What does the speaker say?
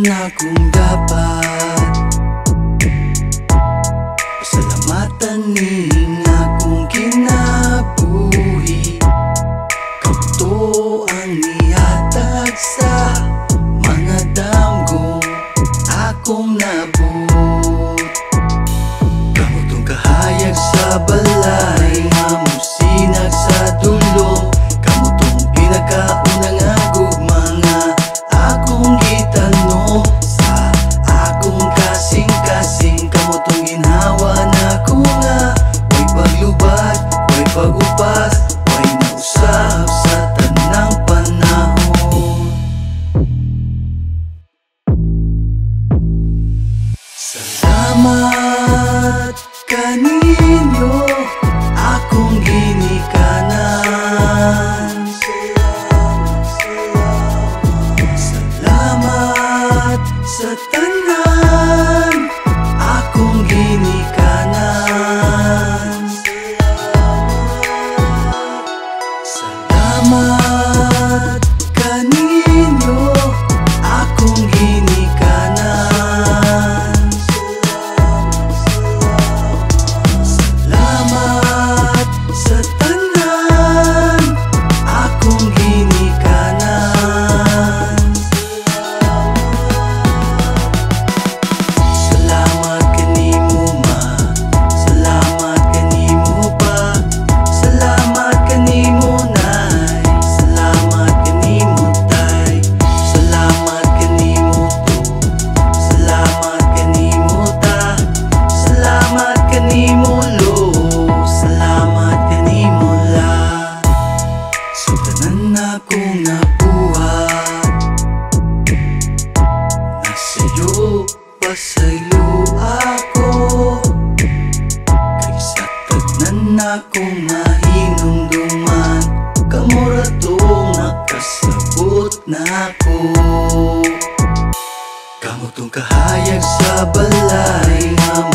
akong dapat pasalamatan ning akong kinabuhi. Kauto ang nihatag sa mga damgong akong nabut. Kamutong kahayag sa balay nga musinag sa dulong. Kamutong pinakauna nga gugma nga akong gitanong sa akong kasing-kasing. Kamutong ginhawa na ko nga way paglubad, way pagupas, way nausab sa tanang panahon. Salamat kaninyo akong ginikanan. Salamat sa tanan akong ginikanan. Salamat kaninyo akong ginikanan. Salamat sa tanan akong ginikanan. Salamat kanimo ma, salamat kanimo pa, salamat kanimo nay, salamat kanimo tay, salamat kanimo to, salamat kanimo ta, salamat kanimo lo, salamat kanimo la. Sa tanan akong nabuhat, nasayo pasaylo ako. Kay sa tanan akong mahinumduman, kamura to nakasabot na ako. Kamutong kahayag sa balay nga